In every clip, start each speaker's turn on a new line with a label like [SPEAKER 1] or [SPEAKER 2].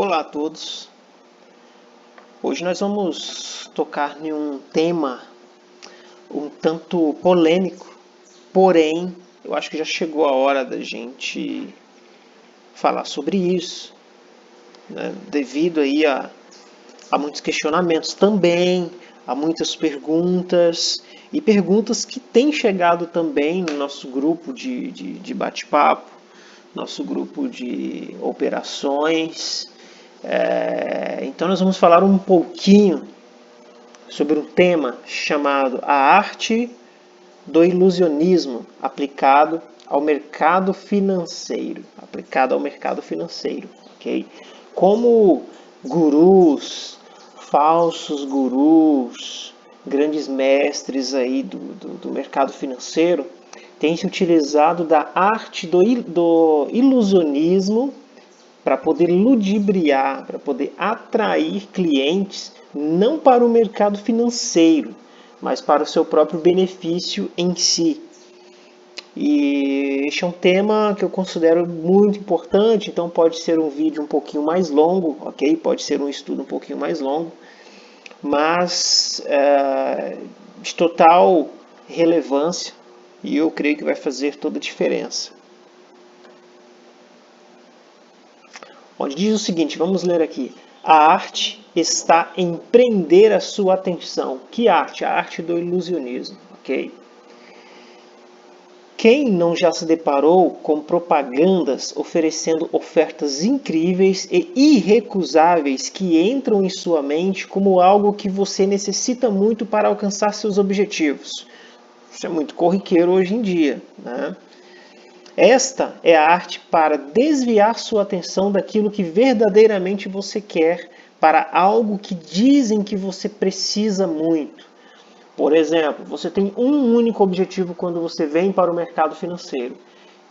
[SPEAKER 1] Olá a todos. Hoje nós vamos tocar em um tema um tanto polêmico, porém eu acho que já chegou a hora da gente falar sobre isso, né? Devido aí a muitos questionamentos também, a muitas perguntas e perguntas que têm chegado também no nosso grupo de bate-papo, nosso grupo de operações. Então nós vamos falar um pouquinho sobre um tema chamado a arte do ilusionismo aplicado ao mercado financeiro. Ok? Como gurus, falsos gurus, grandes mestres aí do mercado financeiro têm se utilizado da arte do ilusionismo para poder ludibriar, para poder atrair clientes, não para o mercado financeiro, mas para o seu próprio benefício em si. E este é um tema que eu considero muito importante, então pode ser um vídeo um pouquinho mais longo, ok? Pode ser um estudo um pouquinho mais longo, mas de total relevância, e eu creio que vai fazer toda a diferença. Onde diz o seguinte, vamos ler aqui. A arte está em prender a sua atenção. Que arte? A arte do ilusionismo, ok? Quem não já se deparou com propagandas oferecendo ofertas incríveis e irrecusáveis que entram em sua mente como algo que você necessita muito para alcançar seus objetivos? Isso é muito corriqueiro hoje em dia, né? Esta é a arte para desviar sua atenção daquilo que verdadeiramente você quer para algo que dizem que você precisa muito. Por exemplo, você tem um único objetivo quando você vem para o mercado financeiro,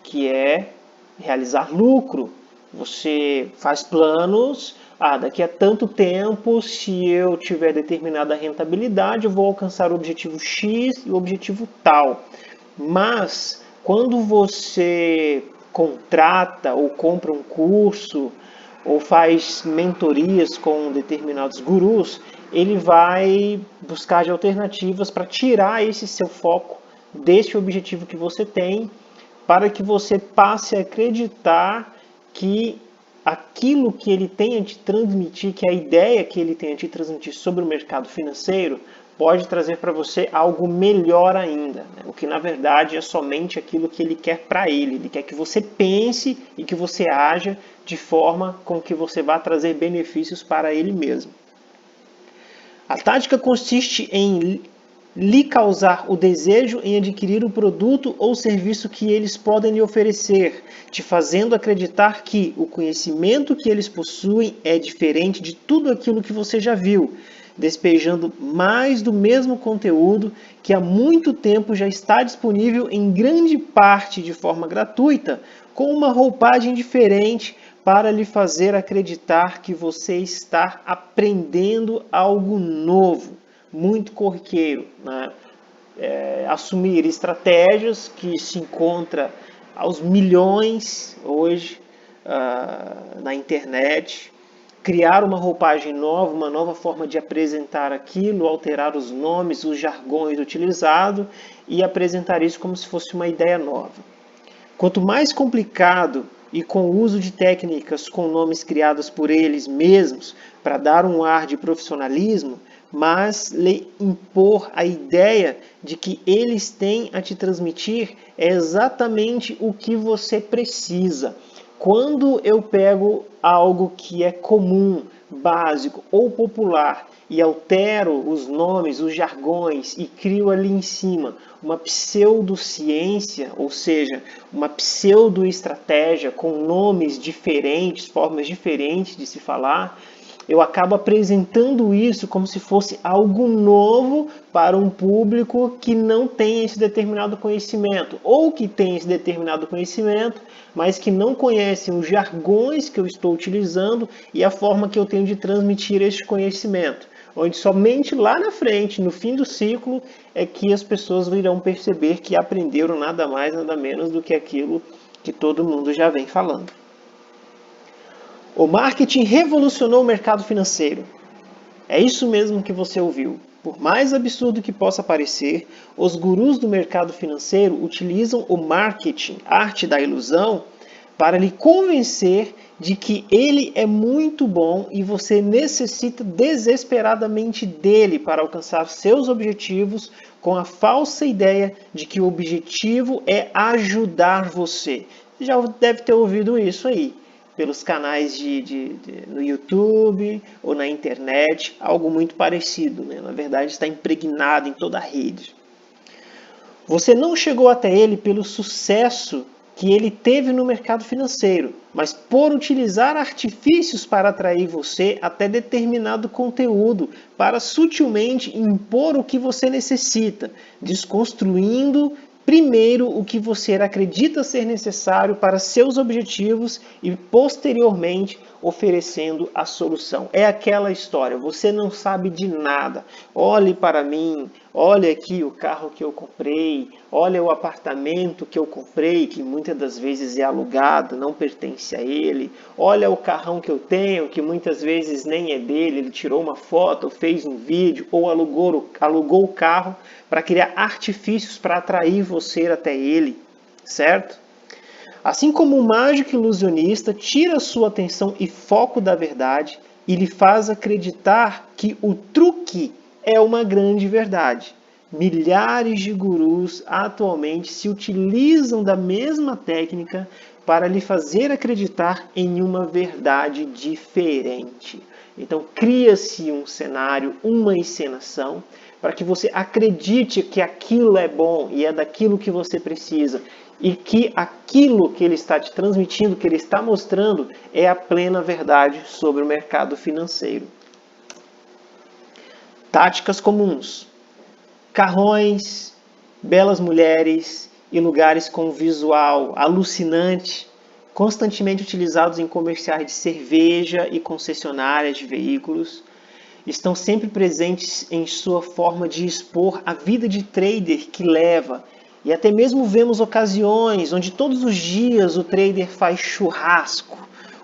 [SPEAKER 1] que é realizar lucro. Você faz planos, daqui a tanto tempo, se eu tiver determinada rentabilidade, eu vou alcançar o objetivo X e o objetivo tal. Mas quando você contrata ou compra um curso ou faz mentorias com determinados gurus, ele vai buscar de alternativas para tirar esse seu foco desse objetivo que você tem, para que você passe a acreditar que aquilo que ele tem a te transmitir, que a ideia que ele tem a te transmitir sobre o mercado financeiro, pode trazer para você algo melhor ainda, né? O que na verdade é somente aquilo que ele quer para ele. Ele quer que você pense e que você haja de forma com que você vá trazer benefícios para ele mesmo. A tática consiste em lhe causar o desejo em adquirir o produto ou serviço que eles podem lhe oferecer, te fazendo acreditar que o conhecimento que eles possuem é diferente de tudo aquilo que você já viu, despejando mais do mesmo conteúdo que há muito tempo já está disponível em grande parte de forma gratuita, com uma roupagem diferente para lhe fazer acreditar que você está aprendendo algo novo, muito corriqueiro, né? Assumir estratégias que se encontra aos milhões hoje na internet, criar uma roupagem nova, uma nova forma de apresentar aquilo, alterar os nomes, os jargões utilizados e apresentar isso como se fosse uma ideia nova. Quanto mais complicado e com o uso de técnicas com nomes criados por eles mesmos para dar um ar de profissionalismo, mas lhe impor a ideia de que eles têm a te transmitir é exatamente o que você precisa. Quando eu pego algo que é comum, básico ou popular e altero os nomes, os jargões e crio ali em cima uma pseudociência, ou seja, uma pseudo-estratégia com nomes diferentes, formas diferentes de se falar, eu acabo apresentando isso como se fosse algo novo para um público que não tem esse determinado conhecimento, ou que tem esse determinado conhecimento, mas que não conhecem os jargões que eu estou utilizando e a forma que eu tenho de transmitir este conhecimento. Onde somente lá na frente, no fim do ciclo, é que as pessoas irão perceber que aprenderam nada mais, nada menos do que aquilo que todo mundo já vem falando. O marketing revolucionou o mercado financeiro. É isso mesmo que você ouviu. Por mais absurdo que possa parecer, os gurus do mercado financeiro utilizam o marketing, arte da ilusão, para lhe convencer de que ele é muito bom e você necessita desesperadamente dele para alcançar seus objetivos, com a falsa ideia de que o objetivo é ajudar você. Você já deve ter ouvido isso aí, pelos canais no YouTube ou na internet, algo muito parecido, né? Na verdade está impregnado em toda a rede. Você não chegou até ele pelo sucesso que ele teve no mercado financeiro, mas por utilizar artifícios para atrair você até determinado conteúdo, para sutilmente impor o que você necessita, desconstruindo primeiro o que você acredita ser necessário para seus objetivos e posteriormente oferecendo a solução. É aquela história, você não sabe de nada. Olhe para mim, olha aqui o carro que eu comprei, olha o apartamento que eu comprei, que muitas das vezes é alugado, não pertence a ele. Olha o carrão que eu tenho, que muitas vezes nem é dele, ele tirou uma foto, fez um vídeo ou alugou o carro para criar artifícios para atrair você até ele, certo? Assim como o mágico ilusionista tira sua atenção e foco da verdade e lhe faz acreditar que o truque é uma grande verdade. Milhares de gurus atualmente se utilizam da mesma técnica para lhe fazer acreditar em uma verdade diferente. Então cria-se um cenário, uma encenação, para que você acredite que aquilo é bom e é daquilo que você precisa. E que aquilo que ele está te transmitindo, que ele está mostrando, é a plena verdade sobre o mercado financeiro. Táticas comuns: carrões, belas mulheres e lugares com visual alucinante, constantemente utilizados em comerciais de cerveja e concessionárias de veículos, estão sempre presentes em sua forma de expor a vida de trader que leva. E até mesmo vemos ocasiões onde todos os dias o trader faz churrasco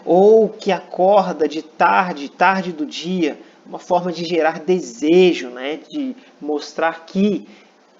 [SPEAKER 1] ou que acorda de tarde do dia, uma forma de gerar desejo, né? De mostrar que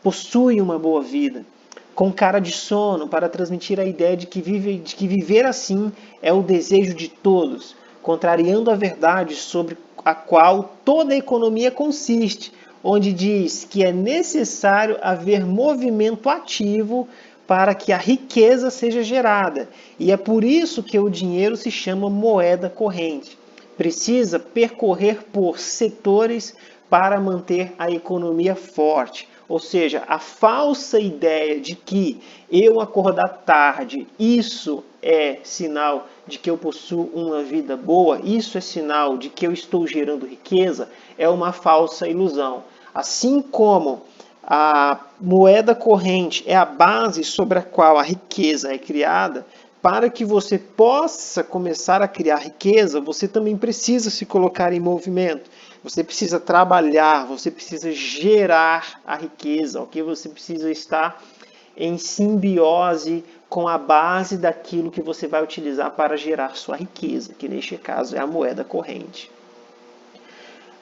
[SPEAKER 1] possui uma boa vida, com cara de sono para transmitir a ideia de que viver assim é o desejo de todos, contrariando a verdade sobre a qual toda a economia consiste, onde diz que é necessário haver movimento ativo para que a riqueza seja gerada. E é por isso que o dinheiro se chama moeda corrente. Precisa percorrer por setores para manter a economia forte. Ou seja, a falsa ideia de que eu acordar tarde, isso é sinal de que eu possuo uma vida boa, isso é sinal de que eu estou gerando riqueza, é uma falsa ilusão. Assim como a moeda corrente é a base sobre a qual a riqueza é criada, para que você possa começar a criar riqueza, você também precisa se colocar em movimento. Você precisa trabalhar, você precisa gerar a riqueza, ok? Você precisa estar em simbiose com a base daquilo que você vai utilizar para gerar sua riqueza, que neste caso é a moeda corrente.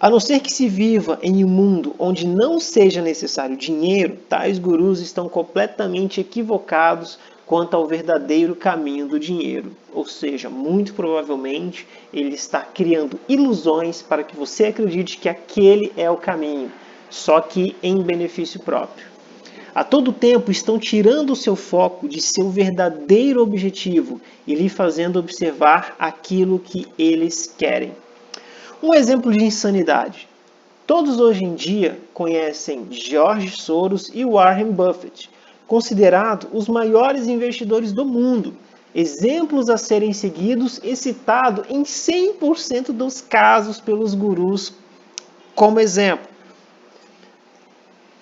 [SPEAKER 1] A não ser que se viva em um mundo onde não seja necessário dinheiro, tais gurus estão completamente equivocados quanto ao verdadeiro caminho do dinheiro. Ou seja, muito provavelmente ele está criando ilusões para que você acredite que aquele é o caminho, só que em benefício próprio. A todo tempo estão tirando o seu foco de seu verdadeiro objetivo e lhe fazendo observar aquilo que eles querem. Um exemplo de insanidade. Todos hoje em dia conhecem George Soros e Warren Buffett, considerados os maiores investidores do mundo, exemplos a serem seguidos e citados em 100% dos casos pelos gurus como exemplo.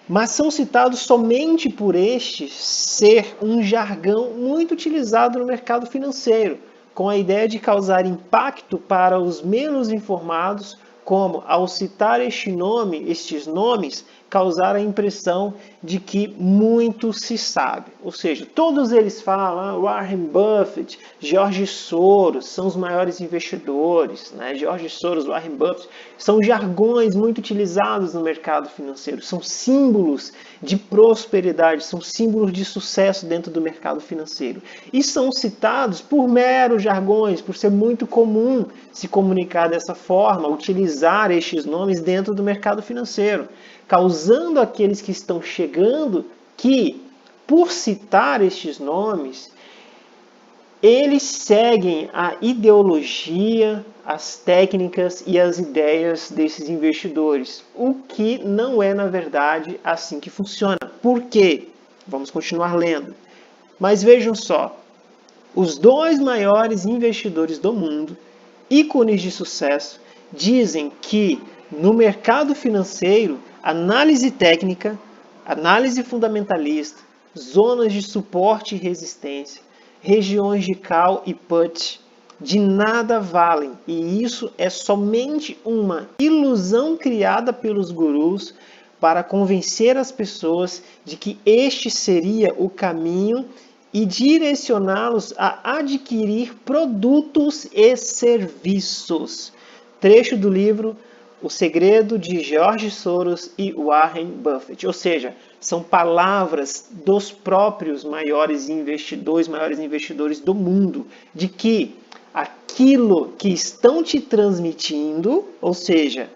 [SPEAKER 1] Mas são citados somente por este ser um jargão muito utilizado no mercado financeiro, com a ideia de causar impacto para os menos informados, como ao citar estes nomes, causar a impressão de que muito se sabe. Ou seja, todos eles falam, Warren Buffett, George Soros são os maiores investidores, né? George Soros, Warren Buffett, são jargões muito utilizados no mercado financeiro, são símbolos de prosperidade, são símbolos de sucesso dentro do mercado financeiro. E são citados por meros jargões, por ser muito comum se comunicar dessa forma, utilizar estes nomes dentro do mercado financeiro, causando àqueles que estão chegando que, por citar estes nomes, eles seguem a ideologia, as técnicas e as ideias desses investidores, o que não é, na verdade, assim que funciona. Por quê? Vamos continuar lendo. Mas vejam só, os dois maiores investidores do mundo, ícones de sucesso, dizem que no mercado financeiro, análise técnica, análise fundamentalista, zonas de suporte e resistência, regiões de call e put, de nada valem. E isso é somente uma ilusão criada pelos gurus para convencer as pessoas de que este seria o caminho e direcioná-los a adquirir produtos e serviços. Trecho do livro O Segredo de George Soros e Warren Buffett. Ou seja, são palavras dos próprios maiores investidores do mundo, de que aquilo que estão te transmitindo, ou seja,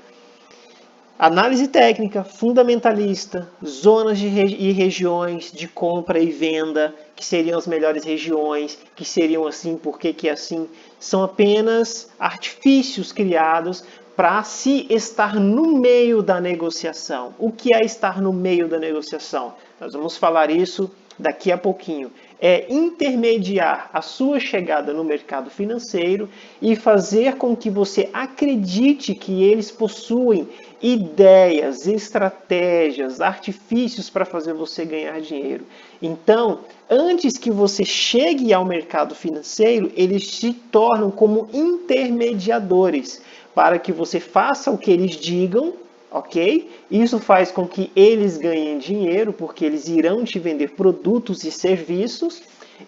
[SPEAKER 1] análise técnica, fundamentalista, zonas e regiões de compra e venda, que seriam as melhores regiões, que seriam assim, por que é assim, são apenas artifícios criados para se estar no meio da negociação. O que é estar no meio da negociação? Nós vamos falar isso daqui a pouquinho. É intermediar a sua chegada no mercado financeiro e fazer com que você acredite que eles possuem ideias, estratégias, artifícios para fazer você ganhar dinheiro. Então, antes que você chegue ao mercado financeiro, eles se tornam como intermediadores para que você faça o que eles digam, ok? Isso faz com que eles ganhem dinheiro, porque eles irão te vender produtos e serviços,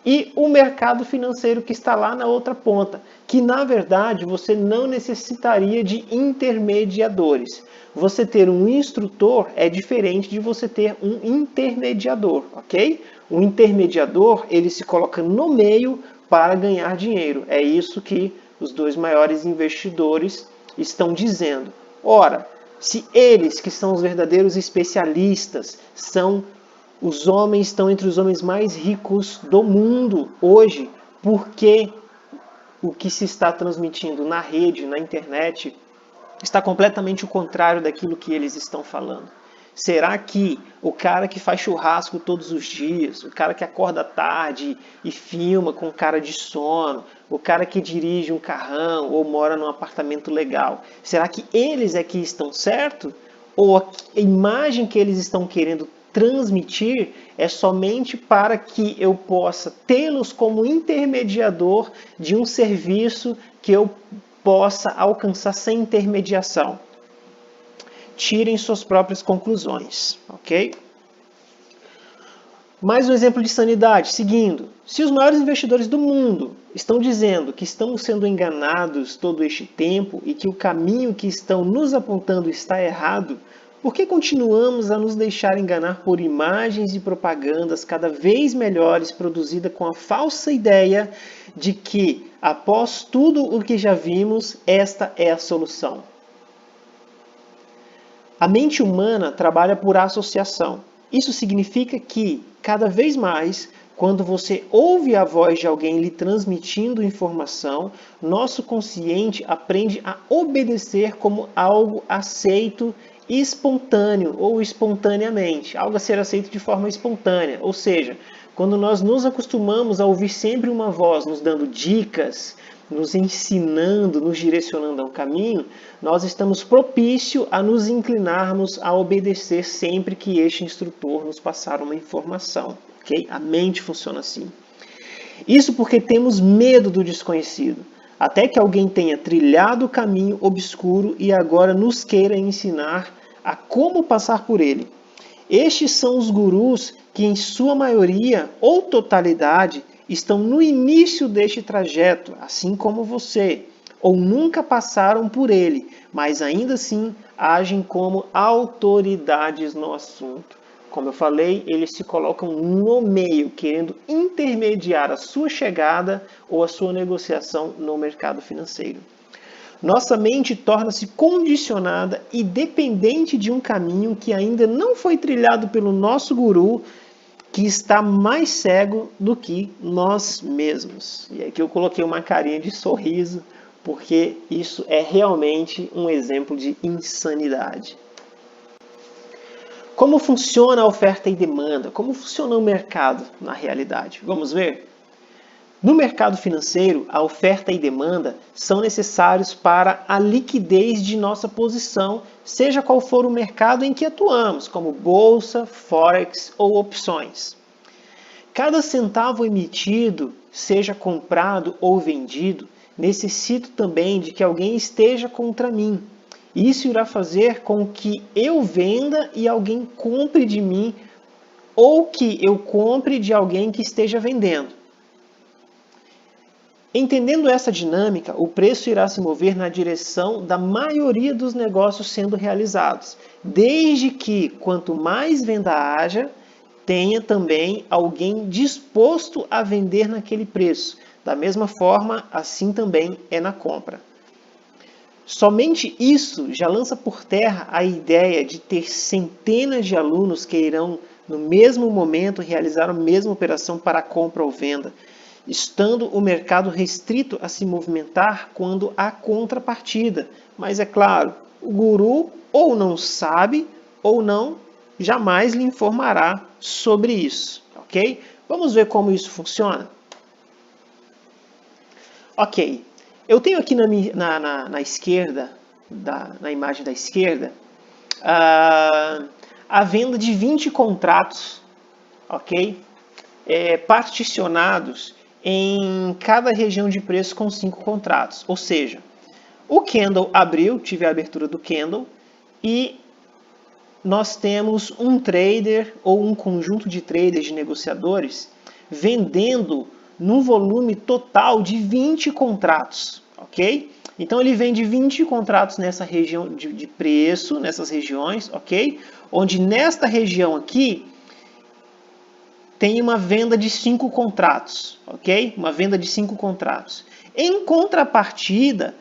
[SPEAKER 1] e o mercado financeiro que está lá na outra ponta, que na verdade você não necessitaria de intermediadores. Você ter um instrutor é diferente de você ter um intermediador, ok? O intermediador, ele se coloca no meio para ganhar dinheiro. É isso que os dois maiores investidores estão dizendo. Ora, se eles, que são os verdadeiros especialistas, estão entre os homens mais ricos do mundo hoje, por que o que se está transmitindo na rede, na internet, está completamente o contrário daquilo que eles estão falando? Será que o cara que faz churrasco todos os dias, o cara que acorda tarde e filma com cara de sono, o cara que dirige um carrão ou mora num apartamento legal, será que eles é que estão certo? Ou a imagem que eles estão querendo transmitir é somente para que eu possa tê-los como intermediador de um serviço que eu possa alcançar sem intermediação? Tirem suas próprias conclusões, ok? Mais um exemplo de sanidade, seguindo. Se os maiores investidores do mundo estão dizendo que estamos sendo enganados todo este tempo e que o caminho que estão nos apontando está errado, por que continuamos a nos deixar enganar por imagens e propagandas cada vez melhores produzidas com a falsa ideia de que, após tudo o que já vimos, esta é a solução? A mente humana trabalha por associação. Isso significa que, cada vez mais, quando você ouve a voz de alguém lhe transmitindo informação, nosso consciente aprende a obedecer como algo aceito espontâneo ou espontaneamente, algo a ser aceito de forma espontânea. Ou seja, quando nós nos acostumamos a ouvir sempre uma voz nos dando dicas, nos ensinando, nos direcionando ao caminho, nós estamos propícios a nos inclinarmos a obedecer sempre que este instrutor nos passar uma informação. Okay? A mente funciona assim. Isso porque temos medo do desconhecido, até que alguém tenha trilhado o caminho obscuro e agora nos queira ensinar a como passar por ele. Estes são os gurus que, em sua maioria ou totalidade, estão no início deste trajeto, assim como você, ou nunca passaram por ele, mas ainda assim agem como autoridades no assunto. Como eu falei, eles se colocam no meio, querendo intermediar a sua chegada ou a sua negociação no mercado financeiro. Nossa mente torna-se condicionada e dependente de um caminho que ainda não foi trilhado pelo nosso guru, que está mais cego do que nós mesmos. E aqui eu coloquei uma carinha de sorriso, porque isso é realmente um exemplo de insanidade. Como funciona a oferta e demanda? Como funciona o mercado na realidade? Vamos ver? No mercado financeiro, a oferta e demanda são necessários para a liquidez de nossa posição, seja qual for o mercado em que atuamos, como bolsa, forex ou opções. Cada centavo emitido, seja comprado ou vendido, necessito também de que alguém esteja contra mim. Isso irá fazer com que eu venda e alguém compre de mim, ou que eu compre de alguém que esteja vendendo. Entendendo essa dinâmica, o preço irá se mover na direção da maioria dos negócios sendo realizados, desde que, quanto mais venda haja, tenha também alguém disposto a vender naquele preço. Da mesma forma, assim também é na compra. Somente isso já lança por terra a ideia de ter centenas de alunos que irão, no mesmo momento, realizar a mesma operação para compra ou venda, estando o mercado restrito a se movimentar quando há contrapartida. Mas é claro, o guru ou não sabe ou não jamais lhe informará sobre isso, ok? Vamos ver como isso funciona? Ok, eu tenho aqui na esquerda, na imagem da esquerda, a venda de 20 contratos, ok? Particionados em cada região de preço com 5 contratos. Ou seja, o candle abriu, tive a abertura do candle, e nós temos um trader ou um conjunto de traders, de negociadores, vendendo num volume total de 20 contratos, ok? Então ele vende 20 contratos nessa região de preço, nessas regiões, ok? Onde nesta região aqui tem uma venda de 5 contratos, ok? Uma venda de 5 contratos. Em contrapartida,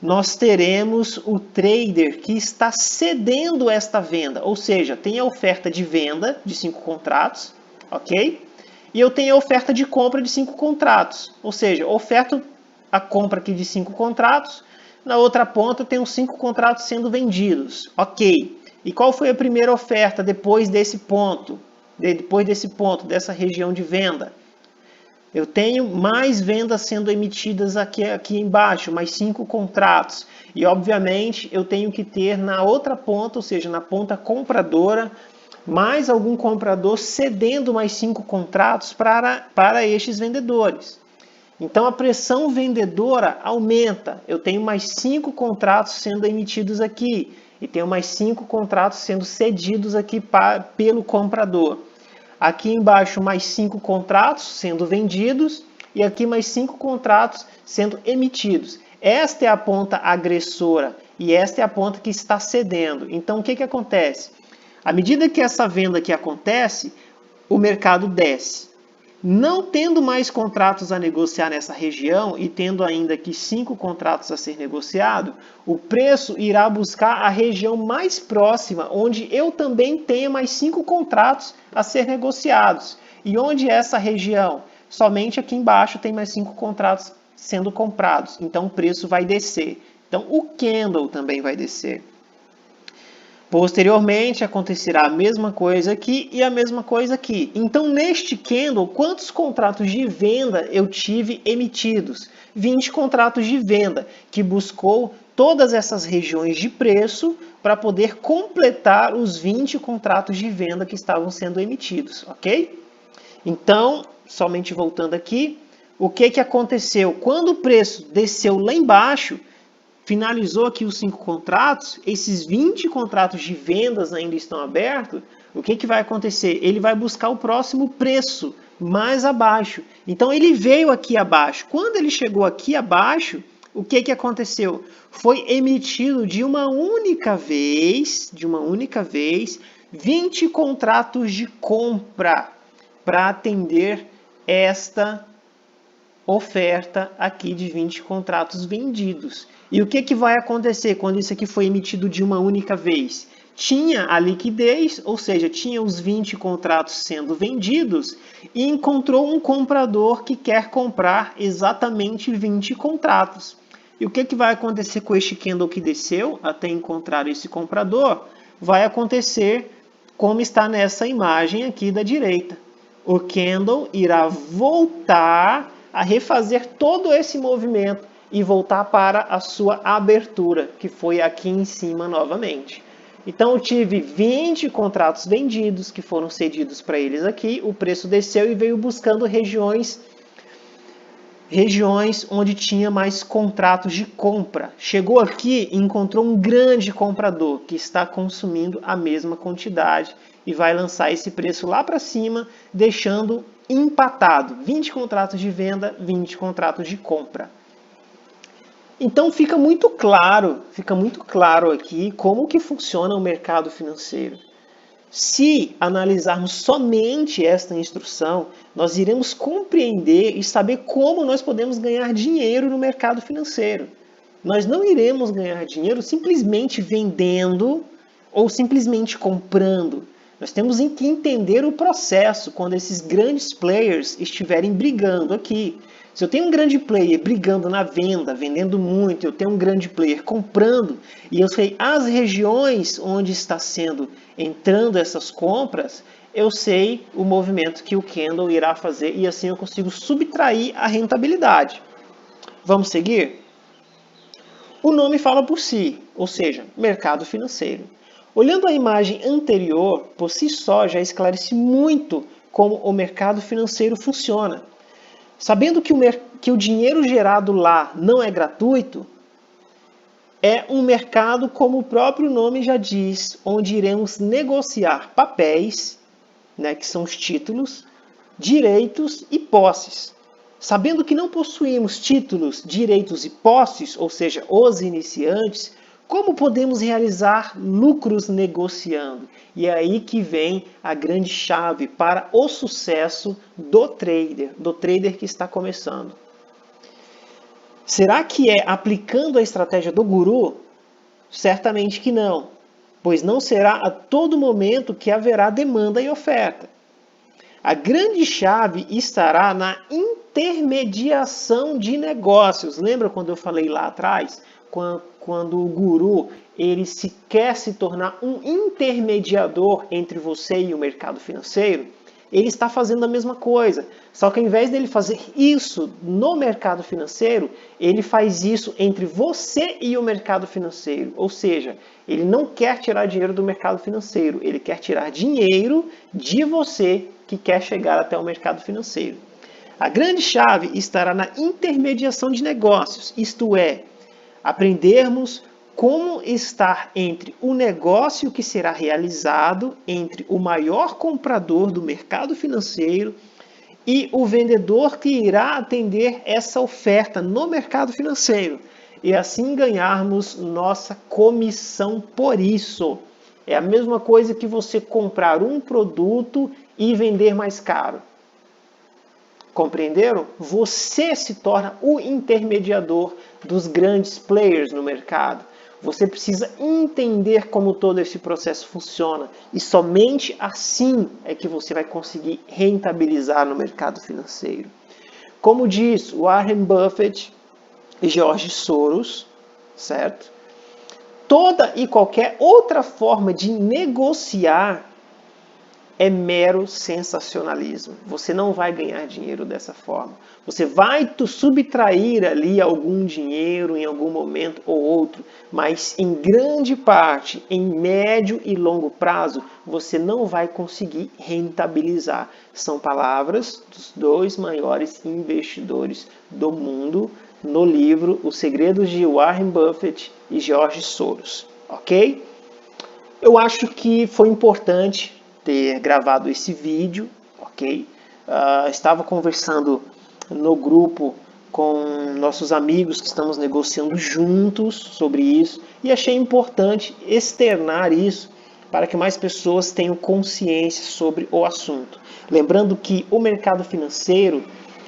[SPEAKER 1] nós teremos o trader que está cedendo esta venda, ou seja, tem a oferta de venda de 5 contratos, ok? E eu tenho a oferta de compra de 5 contratos, ou seja, oferto a compra aqui de 5 contratos, na outra ponta tem os 5 contratos sendo vendidos, ok? E qual foi a primeira oferta depois desse ponto? Dessa região de venda? Eu tenho mais vendas sendo emitidas aqui embaixo, mais 5 contratos. E, obviamente, eu tenho que ter na outra ponta, ou seja, na ponta compradora, mais algum comprador cedendo mais 5 contratos para estes vendedores. Então, a pressão vendedora aumenta. Eu tenho mais 5 contratos sendo emitidos aqui. E tenho mais 5 contratos sendo cedidos aqui pelo comprador. Aqui embaixo mais 5 contratos sendo vendidos e aqui mais 5 contratos sendo emitidos. Esta é a ponta agressora e esta é a ponta que está cedendo. Então o que acontece? À medida que essa venda aqui acontece, o mercado desce. Não tendo mais contratos a negociar nessa região e tendo ainda aqui 5 contratos a ser negociado, o preço irá buscar a região mais próxima, onde eu também tenha mais 5 contratos a ser negociados. E onde é essa região? Somente aqui embaixo tem mais 5 contratos sendo comprados. Então o preço vai descer. Então o candle também vai descer. Posteriormente, acontecerá a mesma coisa aqui e a mesma coisa aqui. Então, neste candle, quantos contratos de venda eu tive emitidos? 20 contratos de venda, que buscou todas essas regiões de preço para poder completar os 20 contratos de venda que estavam sendo emitidos, ok? Então, somente voltando aqui, o que aconteceu? Quando o preço desceu lá embaixo, finalizou aqui os 5 contratos, esses 20 contratos de vendas ainda estão abertos, o que vai acontecer? Ele vai buscar o próximo preço mais abaixo. Então ele veio aqui abaixo. Quando ele chegou aqui abaixo, o que aconteceu? Foi emitido de uma única vez, 20 contratos de compra para atender esta oferta aqui de 20 contratos vendidos. E o que vai acontecer quando isso aqui foi emitido de uma única vez? Tinha a liquidez, ou seja, tinha os 20 contratos sendo vendidos e encontrou um comprador que quer comprar exatamente 20 contratos. E o que vai acontecer com este candle que desceu até encontrar esse comprador? Vai acontecer como está nessa imagem aqui da direita. O candle irá voltar a refazer todo esse movimento e voltar para a sua abertura, que foi aqui em cima novamente. Então eu tive 20 contratos vendidos que foram cedidos para eles aqui, o preço desceu e veio buscando regiões onde tinha mais contratos de compra. Chegou aqui e encontrou um grande comprador que está consumindo a mesma quantidade e vai lançar esse preço lá para cima, deixando empatado. 20 contratos de venda, 20 contratos de compra. Então fica muito claro aqui como que funciona o mercado financeiro. Se analisarmos somente esta instrução, nós iremos compreender e saber como nós podemos ganhar dinheiro no mercado financeiro. Nós não iremos ganhar dinheiro simplesmente vendendo ou simplesmente comprando. Nós temos que entender o processo quando esses grandes players estiverem brigando aqui. Se eu tenho um grande player brigando na venda, vendendo muito, eu tenho um grande player comprando, e eu sei as regiões onde está entrando essas compras, eu sei o movimento que o candle irá fazer e assim eu consigo subtrair a rentabilidade. Vamos seguir? O nome fala por si, ou seja, mercado financeiro. Olhando a imagem anterior, por si só já esclarece muito como o mercado financeiro funciona. Sabendo que o dinheiro gerado lá não é gratuito, é um mercado, como o próprio nome já diz, onde iremos negociar papéis, que são os títulos, direitos e posses. Sabendo que não possuímos títulos, direitos e posses, ou seja, os iniciantes, como podemos realizar lucros negociando? E é aí que vem a grande chave para o sucesso do trader que está começando. Será que é aplicando a estratégia do guru? Certamente que não, pois não será a todo momento que haverá demanda e oferta. A grande chave estará na intermediação de negócios. Lembra quando eu falei lá atrás? Quando o guru ele quer se tornar um intermediador entre você e o mercado financeiro, ele está fazendo a mesma coisa. Só que ao invés dele fazer isso no mercado financeiro, ele faz isso entre você e o mercado financeiro. Ou seja, ele não quer tirar dinheiro do mercado financeiro, ele quer tirar dinheiro de você que quer chegar até o mercado financeiro. A grande chave estará na intermediação de negócios, isto é, aprendermos como estar entre o negócio que será realizado entre o maior comprador do mercado financeiro e o vendedor que irá atender essa oferta no mercado financeiro. E assim ganharmos nossa comissão por isso. É a mesma coisa que você comprar um produto e vender mais caro. Compreenderam? Você se torna o intermediador dos grandes players no mercado. Você precisa entender como todo esse processo funciona e somente assim é que você vai conseguir rentabilizar no mercado financeiro. Como diz Warren Buffett e George Soros, certo? Toda e qualquer outra forma de negociar é mero sensacionalismo. Você não vai ganhar dinheiro dessa forma. Você vai subtrair ali algum dinheiro em algum momento ou outro, mas em grande parte, em médio e longo prazo, você não vai conseguir rentabilizar. São palavras dos dois maiores investidores do mundo no livro Os Segredos de Warren Buffett e George Soros. Ok? Eu acho que foi importante ter gravado esse vídeo, ok? Estava conversando no grupo com nossos amigos que estamos negociando juntos sobre isso e achei importante externar isso para que mais pessoas tenham consciência sobre o assunto. Lembrando que o mercado financeiro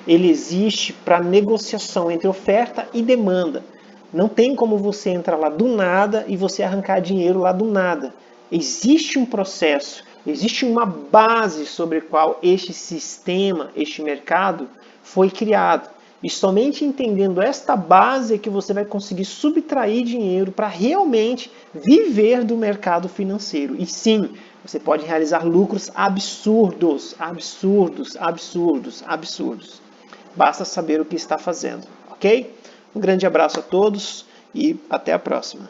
[SPEAKER 1] ele existe para negociação entre oferta e demanda. Não tem como você entrar lá do nada e você arrancar dinheiro lá do nada. Existe um processo, existe uma base sobre a qual este sistema, este mercado foi criado. E somente entendendo esta base é que você vai conseguir subtrair dinheiro para realmente viver do mercado financeiro. E sim, você pode realizar lucros absurdos, absurdos, absurdos, absurdos. Basta saber o que está fazendo, ok? Um grande abraço a todos e até a próxima.